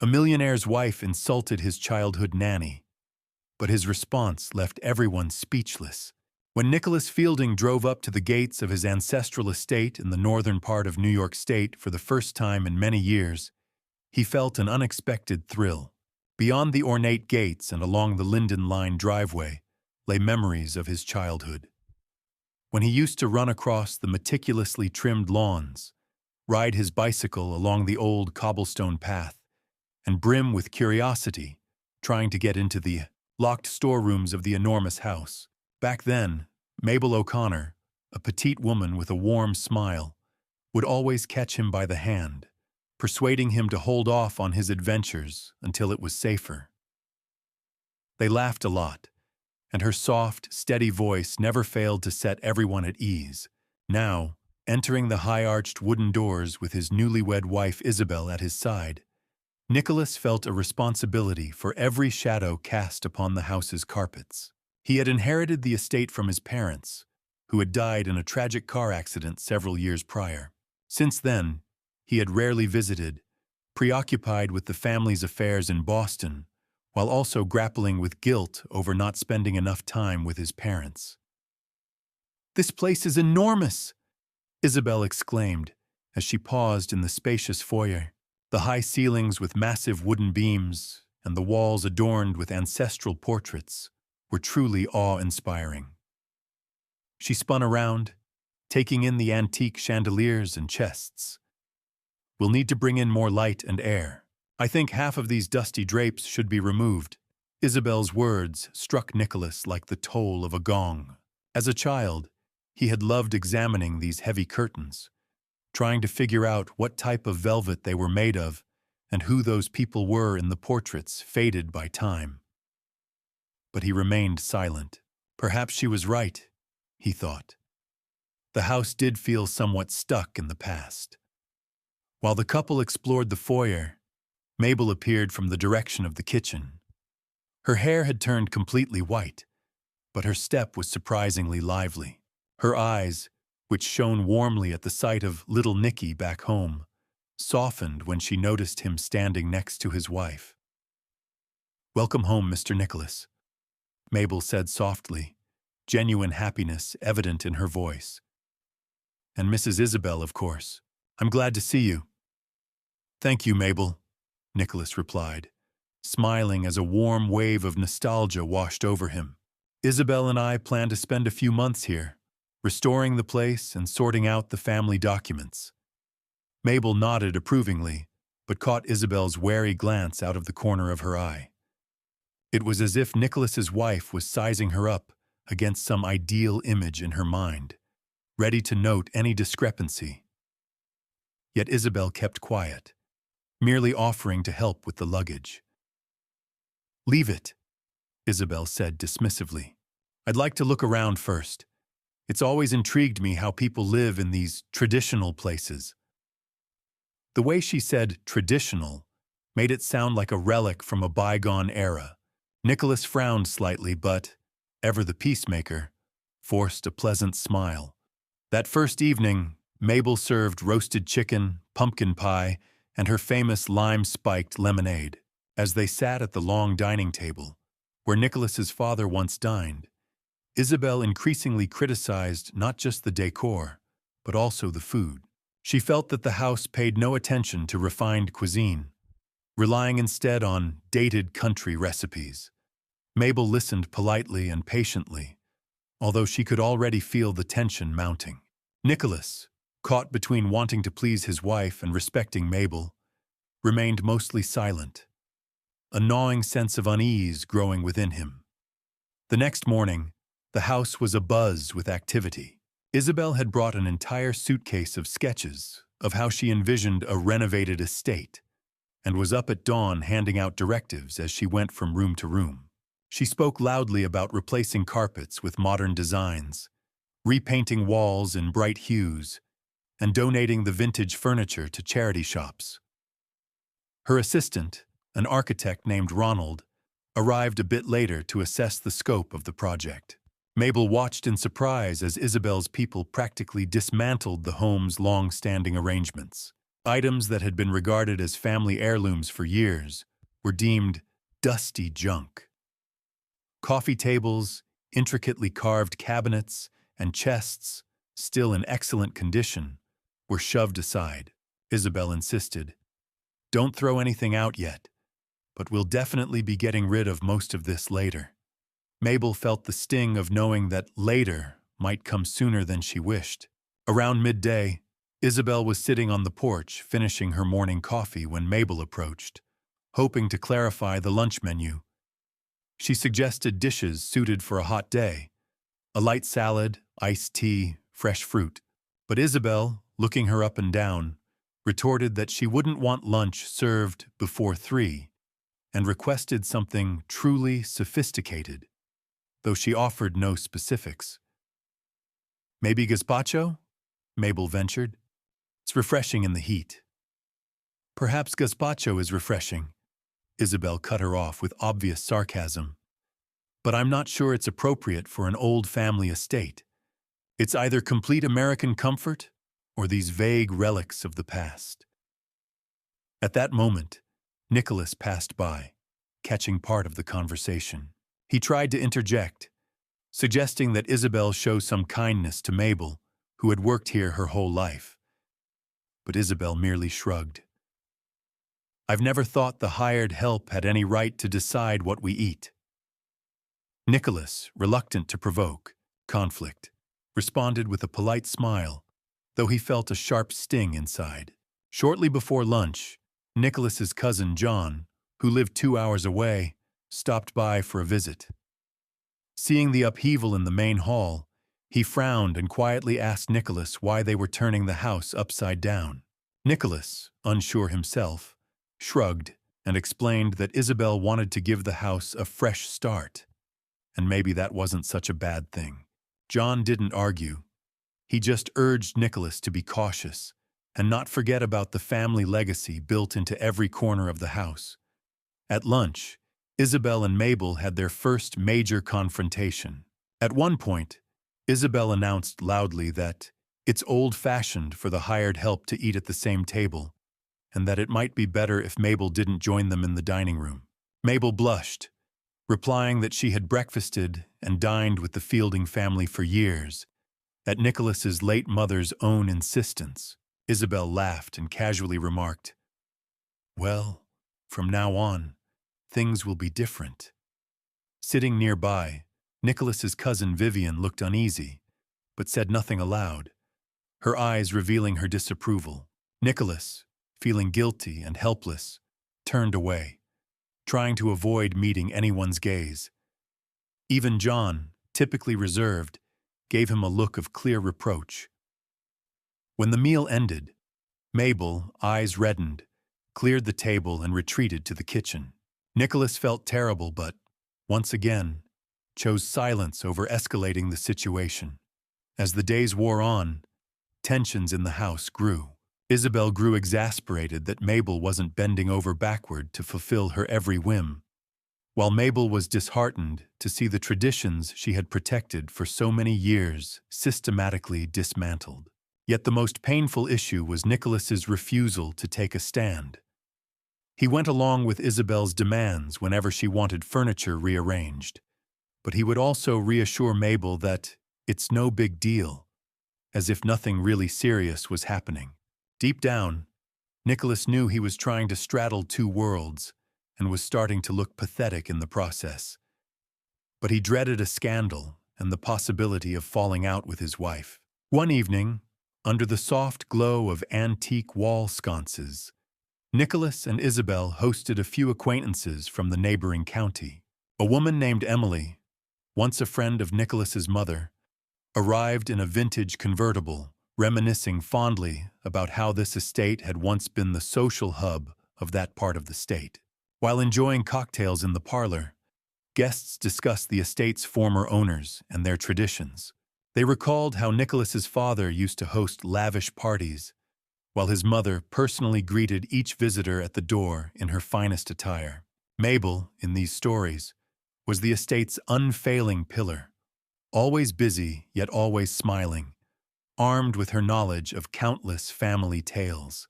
A millionaire's wife insulted his childhood nanny, but his response left everyone speechless. When Nicholas Fielding drove up to the gates of his ancestral estate in the northern part of New York State for the first time in many years, he felt an unexpected thrill. Beyond the ornate gates and along the linden-lined driveway lay memories of his childhood. When he used to run across the meticulously trimmed lawns, ride his bicycle along the old cobblestone path, and brim with curiosity, trying to get into the locked storerooms of the enormous house. Back then, Mabel O'Connor, a petite woman with a warm smile, would always catch him by the hand, persuading him to hold off on his adventures until it was safer. They laughed a lot, and her soft, steady voice never failed to set everyone at ease. Now, entering the high-arched wooden doors with his newlywed wife Isabel at his side, Nicholas felt a responsibility for every shadow cast upon the house's carpets. He had inherited the estate from his parents, who had died in a tragic car accident several years prior. Since then, he had rarely visited, preoccupied with the family's affairs in Boston, while also grappling with guilt over not spending enough time with his parents. "This place is enormous!" Isabel exclaimed as she paused in the spacious foyer. The high ceilings with massive wooden beams and the walls adorned with ancestral portraits were truly awe-inspiring. She spun around, taking in the antique chandeliers and chests. "We'll need to bring in more light and air. I think half of these dusty drapes should be removed." Isabel's words struck Nicholas like the toll of a gong. As a child, he had loved examining these heavy curtains, trying to figure out what type of velvet they were made of and who those people were in the portraits faded by time. But he remained silent. Perhaps she was right, he thought. The house did feel somewhat stuck in the past. While the couple explored the foyer, Mabel appeared from the direction of the kitchen. Her hair had turned completely white, but her step was surprisingly lively. Her eyes, which shone warmly at the sight of little Nicky back home, softened when she noticed him standing next to his wife. "Welcome home, Mr. Nicholas," Mabel said softly, genuine happiness evident in her voice. "And Mrs. Isabel, of course. I'm glad to see you." "Thank you, Mabel," Nicholas replied, smiling as a warm wave of nostalgia washed over him. "Isabel and I plan to spend a few months here, restoring the place and sorting out the family documents." Mabel nodded approvingly, but caught Isabel's wary glance out of the corner of her eye. It was as if Nicholas's wife was sizing her up against some ideal image in her mind, ready to note any discrepancy. Yet Isabel kept quiet, merely offering to help with the luggage. "Leave it," Isabel said dismissively. "I'd like to look around first. It's always intrigued me how people live in these traditional places." The way she said traditional made it sound like a relic from a bygone era. Nicholas frowned slightly, but, ever the peacemaker, forced a pleasant smile. That first evening, Mabel served roasted chicken, pumpkin pie, and her famous lime-spiked lemonade. As they sat at the long dining table, where Nicholas's father once dined, Isabel increasingly criticized not just the decor, but also the food. She felt that the house paid no attention to refined cuisine, relying instead on dated country recipes. Mabel listened politely and patiently, although she could already feel the tension mounting. Nicholas, caught between wanting to please his wife and respecting Mabel, remained mostly silent, a gnawing sense of unease growing within him. The next morning, the house was abuzz with activity. Isabel had brought an entire suitcase of sketches of how she envisioned a renovated estate, and was up at dawn handing out directives as she went from room to room. She spoke loudly about replacing carpets with modern designs, repainting walls in bright hues, and donating the vintage furniture to charity shops. Her assistant, an architect named Ronald, arrived a bit later to assess the scope of the project. Mabel watched in surprise as Isabel's people practically dismantled the home's long-standing arrangements. Items that had been regarded as family heirlooms for years were deemed dusty junk. Coffee tables, intricately carved cabinets, and chests, still in excellent condition, were shoved aside. Isabel insisted, "Don't throw anything out yet, but we'll definitely be getting rid of most of this later." Mabel felt the sting of knowing that later might come sooner than she wished. Around midday, Isabel was sitting on the porch finishing her morning coffee when Mabel approached, hoping to clarify the lunch menu. She suggested dishes suited for a hot day, a light salad, iced tea, fresh fruit. But Isabel, looking her up and down, retorted that she wouldn't want lunch served before 3 and requested something truly sophisticated, though she offered no specifics. "Maybe gazpacho?" Mabel ventured. "It's refreshing in the heat." "Perhaps gazpacho is refreshing," Isabel cut her off with obvious sarcasm. "But I'm not sure it's appropriate for an old family estate. It's either complete American comfort or these vague relics of the past." At that moment, Nicholas passed by, catching part of the conversation. He tried to interject, suggesting that Isabel show some kindness to Mabel, who had worked here her whole life. But Isabel merely shrugged. "I've never thought the hired help had any right to decide what we eat." Nicholas, reluctant to provoke conflict, responded with a polite smile, though he felt a sharp sting inside. Shortly before lunch, Nicholas's cousin John, who lived 2 hours away, stopped by for a visit. Seeing the upheaval in the main hall, he frowned and quietly asked Nicholas why they were turning the house upside down. Nicholas, unsure himself, shrugged and explained that Isabel wanted to give the house a fresh start, and maybe that wasn't such a bad thing. John didn't argue. He just urged Nicholas to be cautious and not forget about the family legacy built into every corner of the house. At lunch, Isabel and Mabel had their first major confrontation. At one point, Isabel announced loudly that it's old-fashioned for the hired help to eat at the same table, and that it might be better if Mabel didn't join them in the dining room. Mabel blushed, replying that she had breakfasted and dined with the Fielding family for years, at Nicholas's late mother's own insistence. Isabel laughed and casually remarked, "Well, from now on, things will be different." Sitting nearby, Nicholas's cousin Vivian looked uneasy, but said nothing aloud, her eyes revealing her disapproval. Nicholas, feeling guilty and helpless, turned away, trying to avoid meeting anyone's gaze. Even John, typically reserved, gave him a look of clear reproach. When the meal ended, Mabel, eyes reddened, cleared the table and retreated to the kitchen. Nicholas felt terrible but, once again, chose silence over escalating the situation. As the days wore on, tensions in the house grew. Isabel grew exasperated that Mabel wasn't bending over backward to fulfill her every whim, while Mabel was disheartened to see the traditions she had protected for so many years systematically dismantled. Yet the most painful issue was Nicholas's refusal to take a stand. He went along with Isabel's demands whenever she wanted furniture rearranged, but he would also reassure Mabel that it's no big deal, as if nothing really serious was happening. Deep down, Nicholas knew he was trying to straddle two worlds and was starting to look pathetic in the process. But he dreaded a scandal and the possibility of falling out with his wife. One evening, under the soft glow of antique wall sconces, Nicholas and Isabel hosted a few acquaintances from the neighboring county. A woman named Emily, once a friend of Nicholas's mother, arrived in a vintage convertible, reminiscing fondly about how this estate had once been the social hub of that part of the state. While enjoying cocktails in the parlor, guests discussed the estate's former owners and their traditions. They recalled how Nicholas's father used to host lavish parties, while his mother personally greeted each visitor at the door in her finest attire. Mabel, in these stories, was the estate's unfailing pillar, always busy yet always smiling, armed with her knowledge of countless family tales.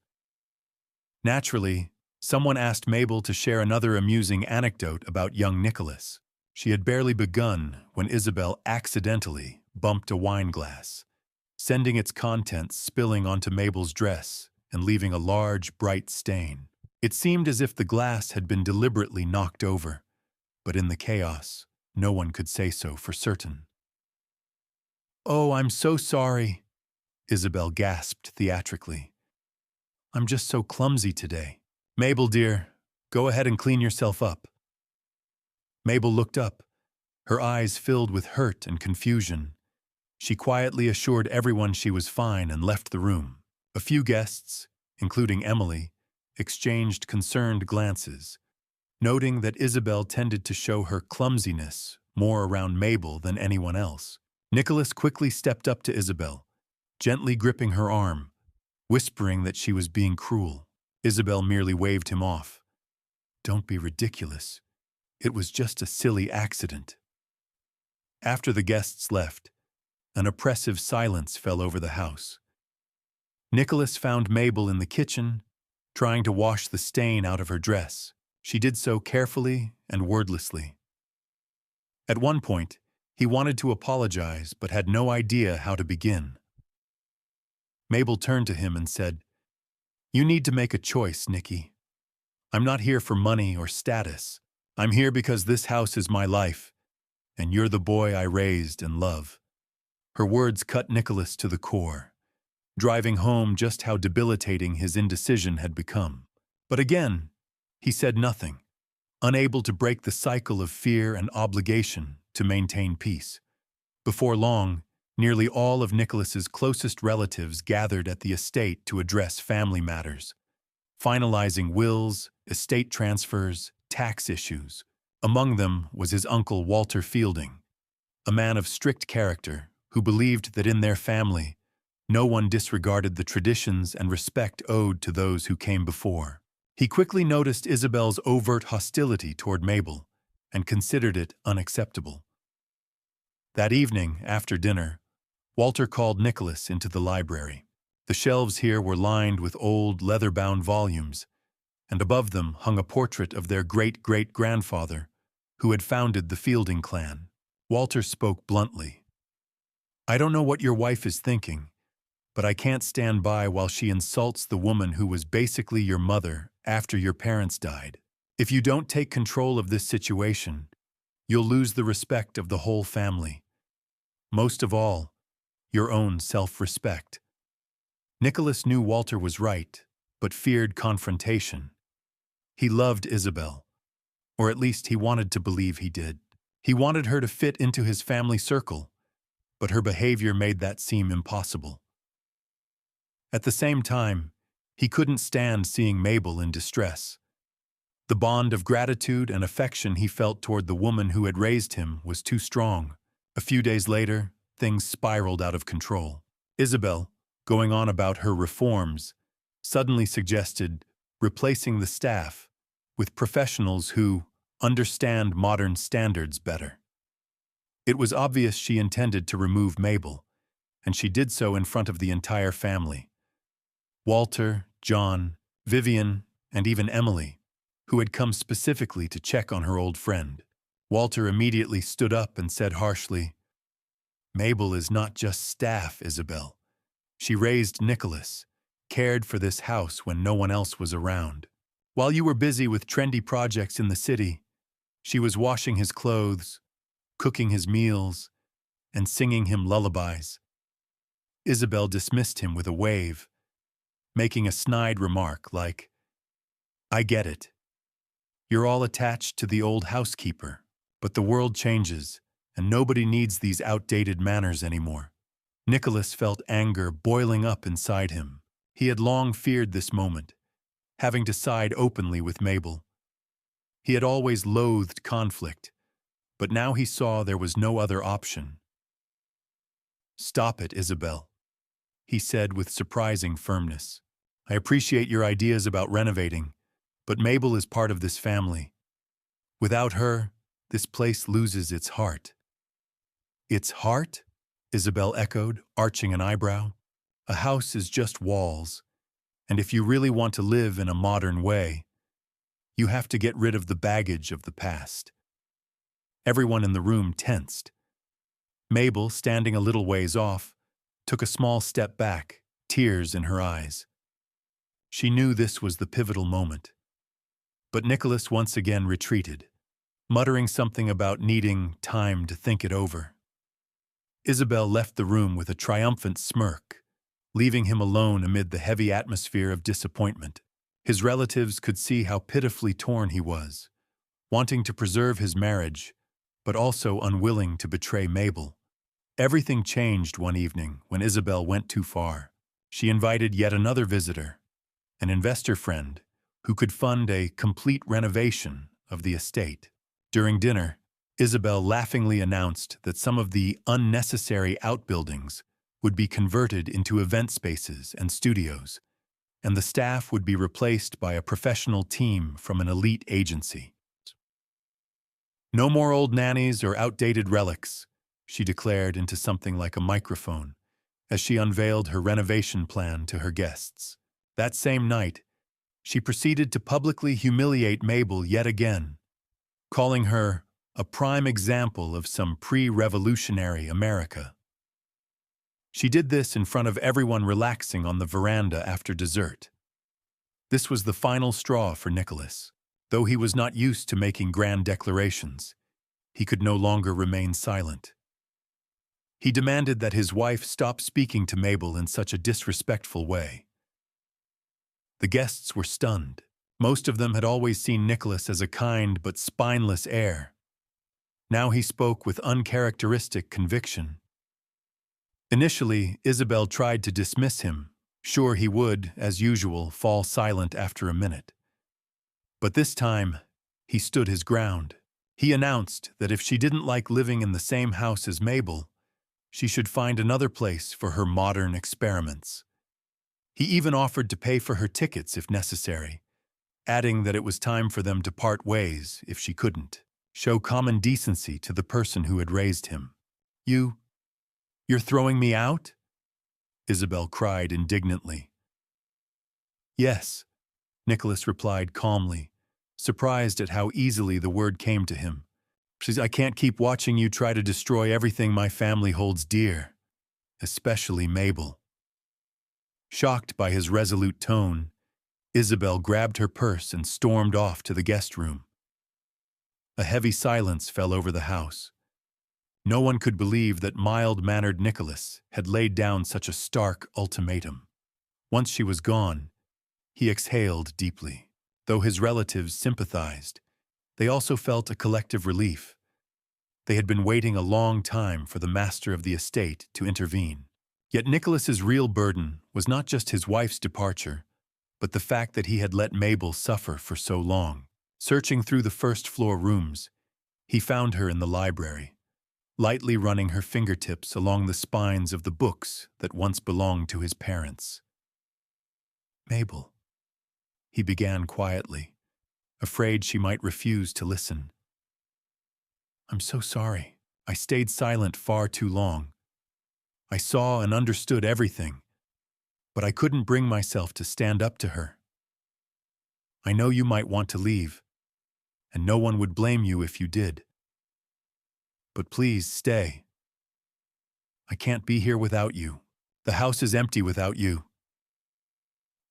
Naturally, someone asked Mabel to share another amusing anecdote about young Nicholas. She had barely begun when Isabel accidentally bumped a wine glass, sending its contents spilling onto Mabel's dress and leaving a large, bright stain. It seemed as if the glass had been deliberately knocked over, but in the chaos, no one could say so for certain. "Oh, I'm so sorry," Isabel gasped theatrically. "I'm just so clumsy today." "Mabel, dear, go ahead and clean yourself up." Mabel looked up, her eyes filled with hurt and confusion. She quietly assured everyone she was fine and left the room. A few guests, including Emily, exchanged concerned glances, noting that Isabel tended to show her clumsiness more around Mabel than anyone else. Nicholas quickly stepped up to Isabel, gently gripping her arm, whispering that she was being cruel. Isabel merely waved him off. "Don't be ridiculous. It was just a silly accident." After the guests left, an oppressive silence fell over the house. Nicholas found Mabel in the kitchen, trying to wash the stain out of her dress. She did so carefully and wordlessly. At one point, he wanted to apologize but had no idea how to begin. Mabel turned to him and said, "You need to make a choice, Nicky. I'm not here for money or status. I'm here because this house is my life, and you're the boy I raised and love." Her words cut Nicholas to the core, driving home just how debilitating his indecision had become. But again, he said nothing, unable to break the cycle of fear and obligation to maintain peace. Before long, nearly all of Nicholas's closest relatives gathered at the estate to address family matters, finalizing wills, estate transfers, tax issues. Among them was his uncle Walter Fielding, a man of strict character who believed that in their family, no one disregarded the traditions and respect owed to those who came before. He quickly noticed Isabel's overt hostility toward Mabel and considered it unacceptable. That evening, after dinner, Walter called Nicholas into the library. The shelves here were lined with old, leather-bound volumes, and above them hung a portrait of their great-great-grandfather, who had founded the Fielding clan. Walter spoke bluntly. "I don't know what your wife is thinking, but I can't stand by while she insults the woman who was basically your mother after your parents died. If you don't take control of this situation, you'll lose the respect of the whole family. Most of all, your own self-respect." Nicholas knew Walter was right, but feared confrontation. He loved Isabel, or at least he wanted to believe he did. He wanted her to fit into his family circle, but her behavior made that seem impossible. At the same time, he couldn't stand seeing Mabel in distress. The bond of gratitude and affection he felt toward the woman who had raised him was too strong. A few days later, things spiraled out of control. Isabel, going on about her reforms, suddenly suggested replacing the staff with professionals who understand modern standards better. It was obvious she intended to remove Mabel, and she did so in front of the entire family. Walter, John, Vivian, and even Emily, who had come specifically to check on her old friend. Walter immediately stood up and said harshly, "Mabel is not just staff, Isabel. She raised Nicholas, cared for this house when no one else was around. While you were busy with trendy projects in the city, she was washing his clothes, cooking his meals, and singing him lullabies." Isabel dismissed him with a wave, making a snide remark like, "I get it. You're all attached to the old housekeeper, but the world changes, and nobody needs these outdated manners anymore." Nicholas felt anger boiling up inside him. He had long feared this moment, having to side openly with Mabel. He had always loathed conflict, but now he saw there was no other option. "Stop it, Isabel," he said with surprising firmness. "I appreciate your ideas about renovating, but Mabel is part of this family. Without her, this place loses its heart." "Its heart?" Isabel echoed, arching an eyebrow. "A house is just walls, And if you really want to live in a modern way, you have to get rid of the baggage of the past. Everyone in the room tensed. Mabel, standing a little ways off, took a small step back, tears in her eyes. She knew this was the pivotal moment. But Nicholas once again retreated, muttering something about needing time to think it over. Isabel left the room with a triumphant smirk, leaving him alone amid the heavy atmosphere of disappointment. His relatives could see how pitifully torn he was, wanting to preserve his marriage, but also unwilling to betray Mabel. Everything changed one evening when Isabel went too far. She invited yet another visitor, an investor friend, who could fund a complete renovation of the estate. During dinner, Isabel laughingly announced that some of the unnecessary outbuildings would be converted into event spaces and studios, and the staff would be replaced by a professional team from an elite agency. "No more old nannies or outdated relics," she declared into something like a microphone, as she unveiled her renovation plan to her guests. That same night, she proceeded to publicly humiliate Mabel yet again, calling her a prime example of some pre-revolutionary America. She did this in front of everyone relaxing on the veranda after dessert. This was the final straw for Nicholas. Though he was not used to making grand declarations, he could no longer remain silent. He demanded that his wife stop speaking to Mabel in such a disrespectful way. The guests were stunned. Most of them had always seen Nicholas as a kind but spineless heir. Now he spoke with uncharacteristic conviction. Initially, Isabel tried to dismiss him, sure he would, as usual, fall silent after a minute. But this time, he stood his ground. He announced that if she didn't like living in the same house as Mabel, she should find another place for her modern experiments. He even offered to pay for her tickets if necessary, adding that it was time for them to part ways if she couldn't. Show common decency to the person who had raised him. You're throwing me out?" Isabel cried indignantly. "Yes," Nicholas replied calmly, surprised at how easily the word came to him. "I can't keep watching you try to destroy everything my family holds dear, especially Mabel." Shocked by his resolute tone, Isabel grabbed her purse and stormed off to the guest room. A heavy silence fell over the house. No one could believe that mild-mannered Nicholas had laid down such a stark ultimatum. Once she was gone, he exhaled deeply. Though his relatives sympathized, they also felt a collective relief. They had been waiting a long time for the master of the estate to intervene. Yet Nicholas's real burden was not just his wife's departure, but the fact that he had let Mabel suffer for so long. Searching through the first-floor rooms, he found her in the library, lightly running her fingertips along the spines of the books that once belonged to his parents. "Mabel," he began quietly, afraid she might refuse to listen. "I'm so sorry. I stayed silent far too long. I saw and understood everything, but I couldn't bring myself to stand up to her. I know you might want to leave, and no one would blame you if you did. But please stay. I can't be here without you. The house is empty without you."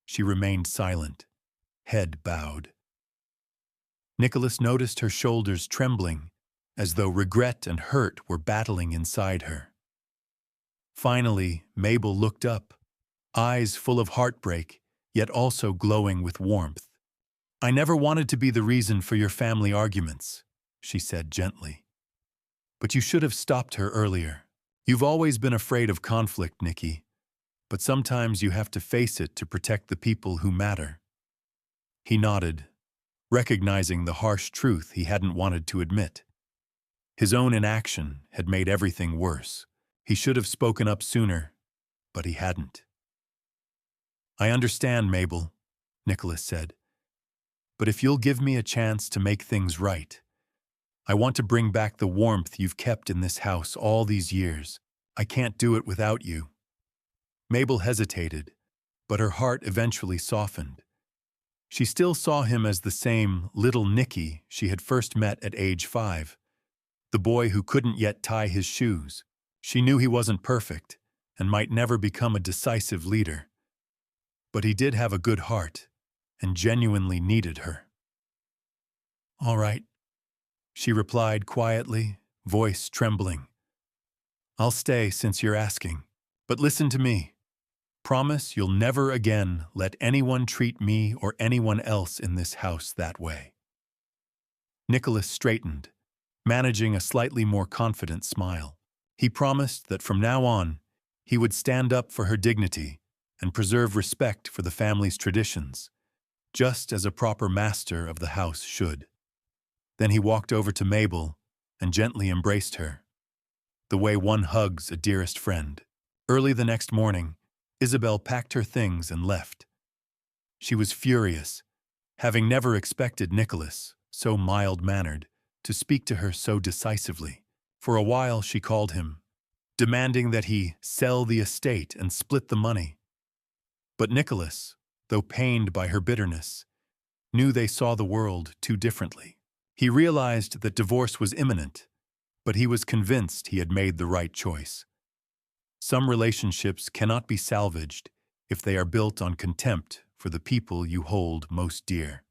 She remained silent, head bowed. Nicholas noticed her shoulders trembling, as though regret and hurt were battling inside her. Finally, Mabel looked up, eyes full of heartbreak, yet also glowing with warmth. "I never wanted to be the reason for your family arguments," she said gently. "But you should have stopped her earlier. You've always been afraid of conflict, Nikki, but sometimes you have to face it to protect the people who matter." He nodded, recognizing the harsh truth he hadn't wanted to admit. His own inaction had made everything worse. He should have spoken up sooner, but he hadn't. "I understand, Mabel," Nicholas said. "But if you'll give me a chance to make things right, I want to bring back the warmth you've kept in this house all these years. I can't do it without you." Mabel hesitated, but her heart eventually softened. She still saw him as the same little Nicky she had first met at age 5, the boy who couldn't yet tie his shoes. She knew he wasn't perfect and might never become a decisive leader. But he did have a good heart and genuinely needed her. "All right," she replied quietly, voice trembling. "I'll stay since you're asking. But listen to me. Promise you'll never again let anyone treat me or anyone else in this house that way." Nicholas straightened, managing a slightly more confident smile. He promised that from now on, he would stand up for her dignity and preserve respect for the family's traditions, just as a proper master of the house should. Then he walked over to Mabel and gently embraced her, the way one hugs a dearest friend. Early the next morning, Isabel packed her things and left. She was furious, having never expected Nicholas, so mild-mannered, to speak to her so decisively. For a while she called him, demanding that he sell the estate and split the money. But Nicholas, though pained by her bitterness, knew they saw the world too differently. He realized that divorce was imminent, but he was convinced he had made the right choice. Some relationships cannot be salvaged if they are built on contempt for the people you hold most dear.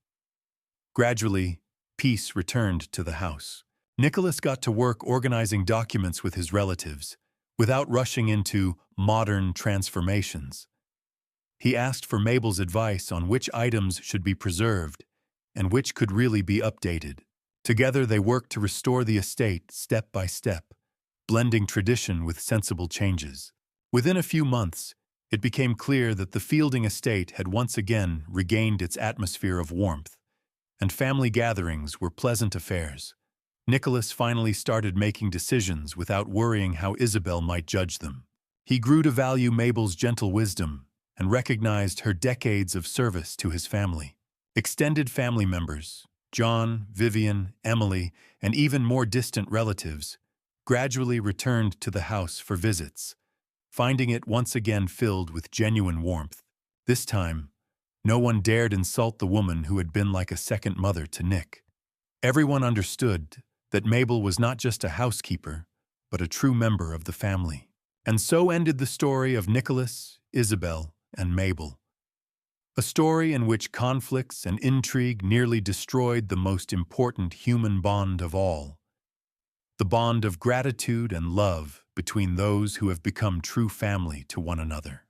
Gradually, peace returned to the house. Nicholas got to work organizing documents with his relatives, without rushing into modern transformations. He asked for Mabel's advice on which items should be preserved and which could really be updated. Together they worked to restore the estate step by step, blending tradition with sensible changes. Within a few months, it became clear that the Fielding estate had once again regained its atmosphere of warmth, and family gatherings were pleasant affairs. Nicholas finally started making decisions without worrying how Isabel might judge them. He grew to value Mabel's gentle wisdom and recognized her decades of service to his family. Extended family members, John, Vivian, Emily, and even more distant relatives, gradually returned to the house for visits, finding it once again filled with genuine warmth. This time, no one dared insult the woman who had been like a second mother to Nick. Everyone understood that Mabel was not just a housekeeper, but a true member of the family. And so ended the story of Nicholas, Isabel, and Mabel. A story in which conflicts and intrigue nearly destroyed the most important human bond of all, the bond of gratitude and love between those who have become true family to one another.